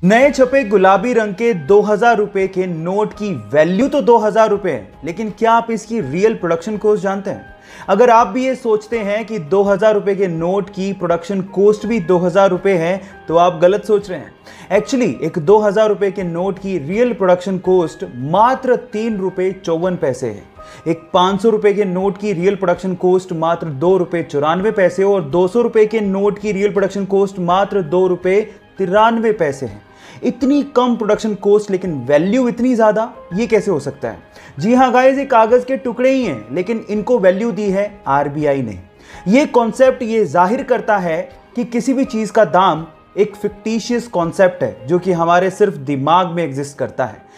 नए छपे गुलाबी रंग के 2000 रुपए के नोट की वैल्यू तो 2000 रुपए है, लेकिन क्या आप इसकी रियल प्रोडक्शन कॉस्ट जानते हैं? अगर आप भी ये सोचते हैं कि 2000 रुपए के नोट की प्रोडक्शन कॉस्ट भी 2000 रुपए है, तो आप गलत सोच रहे हैं। एक्चुअली एक 2000 रुपए के नोट की रियल प्रोडक्शन कॉस्ट मात्र 3 रुपए 54 पैसे है। एक 500 रुपए के नोट की रियल प्रोडक्शन कॉस्ट मात्र 2 रुपए 94 पैसे और 200 रुपए के नोट की रियल प्रोडक्शन कॉस्ट मात्र 2 रुपए 93 पैसे है। इतनी कम प्रोडक्शन कॉस्ट लेकिन वैल्यू इतनी ज्यादा, ये कैसे हो सकता है? जी हाँ गाइस, ये कागज के टुकड़े ही हैं, लेकिन इनको वैल्यू दी है आरबीआई ने। ये कॉन्सेप्ट ये जाहिर करता है कि किसी भी चीज का दाम एक फिक्टिशियस कॉन्सेप्ट है जो कि हमारे सिर्फ दिमाग में एग्जिस्ट करता है।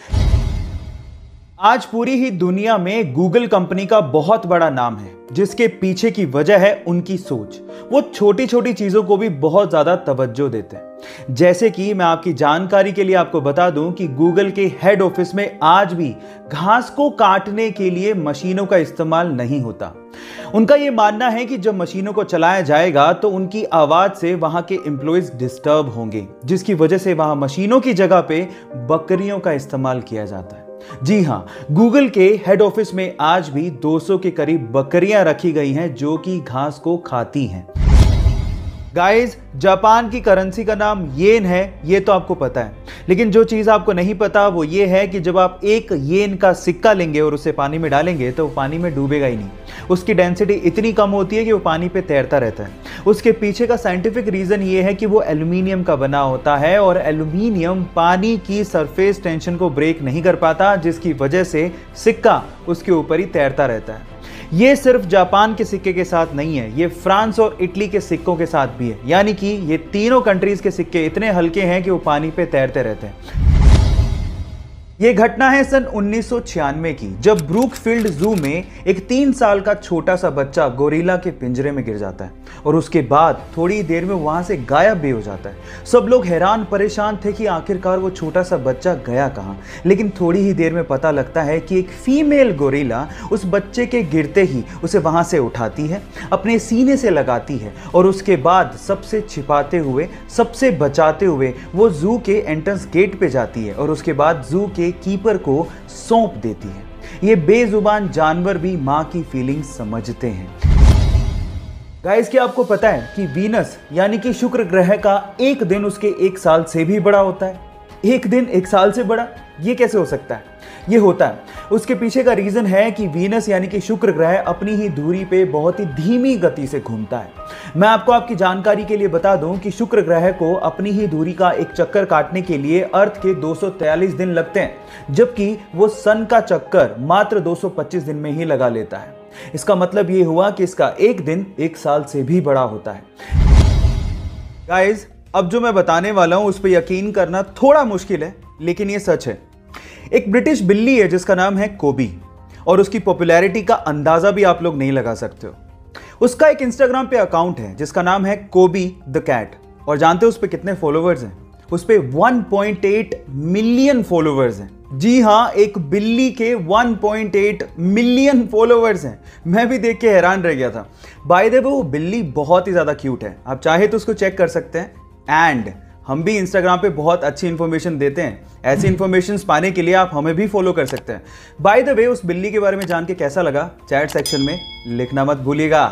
आज पूरी ही दुनिया में गूगल कंपनी का बहुत बड़ा नाम है, जिसके पीछे की वजह है उनकी सोच। वो छोटी छोटी चीजों को भी बहुत ज्यादा तवज्जो देते हैं। जैसे कि मैं आपकी जानकारी के लिए आपको बता दूं कि गूगल के हेड ऑफिस में आज भी घास को काटने के लिए मशीनों का इस्तेमाल नहीं होता। उनका यह मानना है कि जब मशीनों को चलाया जाएगा तो उनकी आवाज से वहां के एम्प्लॉइज डिस्टर्ब होंगे, जिसकी वजह से वहां मशीनों की जगह पे बकरियों का इस्तेमाल किया जाता है। जी हां, गूगल के हेड ऑफिस में आज भी 200 के करीब बकरियां रखी गई हैं जो कि घास को खाती हैं। गाइस, जापान की करेंसी का नाम येन है, ये तो आपको पता है, लेकिन जो चीज आपको नहीं पता वो ये है कि जब आप एक येन का सिक्का लेंगे और उसे पानी में डालेंगे तो वो पानी में डूबेगा ही नहीं। उसकी डेंसिटी इतनी कम होती है कि वो पानी पे तैरता रहता है। उसके पीछे का साइंटिफिक रीजन ये है कि वो एल्यूमिनियम का बना होता है और एल्यूमिनियम पानी की सरफेस टेंशन को ब्रेक नहीं कर पाता, जिसकी वजह से सिक्का उसके ऊपर ही तैरता रहता है। ये सिर्फ जापान के सिक्के के साथ नहीं है, ये फ्रांस और इटली के सिक्कों के साथ भी है। यानी कि ये तीनों कंट्रीज के सिक्के इतने हल्के हैं कि वो पानी पे तैरते रहते हैं। ये घटना है सन 1996 की, जब ब्रूकफील्ड जू में एक 3 साल का छोटा सा बच्चा गोरिल्ला के पिंजरे में गिर जाता है और उसके बाद थोड़ी देर में वहां से गायब भी हो जाता है। सब लोग हैरान परेशान थे कि आखिरकार वो छोटा सा बच्चा गया कहां। लेकिन थोड़ी ही देर में पता लगता है कि एक फीमेल गोरिल्ला उस बच्चे के गिरते ही उसे वहां से उठाती है, अपने सीने से लगाती है और उसके बाद सबसे छिपाते हुए, सबसे बचाते हुए वो जू के एंट्रेंस गेट पे जाती है और उसके बाद जू के कीपर को सौंप देती है। ये बेजुबान जानवर भी मां की फीलिंग समझते हैं। गाइस, क्या आपको पता है कि वीनस यानी कि शुक्र ग्रह का एक दिन उसके 1 साल से भी बड़ा होता है? एक दिन 1 साल से बड़ा, ये कैसे हो सकता है? ये होता है, उसके पीछे का रीजन है कि वीनस यानी कि शुक्र ग्रह अपनी ही धुरी पे बहुत ही धीमी गति से घूमता है। मैं आपको आपकी जानकारी के लिए बता दूं कि शुक्र ग्रह को अपनी ही धुरी का एक चक्कर काटने के लिए अर्थ के 243 दिन लगते हैं, जबकि वो सन का चक्कर मात्र 225 दिन में ही लगा लेता है। इसका मतलब ये हुआ कि इसका एक दिन 1 साल से भी बड़ा होता है। गाइस, अब जो मैं बताने वाला हूं उस पर यकीन करना थोड़ा मुश्किल है, लेकिन ये सच है। एक ब्रिटिश बिल्ली है जिसका नाम है कोबी, और उसकी पॉपुलैरिटी का अंदाजा भी आप लोग नहीं लगा सकते हो। उसका एक इंस्टाग्राम पे अकाउंट है जिसका नाम है कोबी द कैट, और जानते हो उस पे कितने फॉलोवर्स हैं? उस पे 1.8 मिलियन फॉलोवर्स हैं। जी हां, एक बिल्ली के 1.8 मिलियन फॉलोवर्स हैं। मैं भी देख के हैरान रह गया था। बाय द वे, वो बिल्ली बहुत ही ज्यादा क्यूट है, आप चाहे तो उसको चेक कर सकते हैं। एंड हम भी इंस्टाग्राम पे बहुत अच्छी इन्फॉर्मेशन देते हैं। ऐसी इन्फॉर्मेशन पाने के लिए आप हमें भी फॉलो कर सकते हैं। बाय द वे, उस बिल्ली के बारे में जान के कैसा लगा, चैट सेक्शन में लिखना मत भूलिएगा।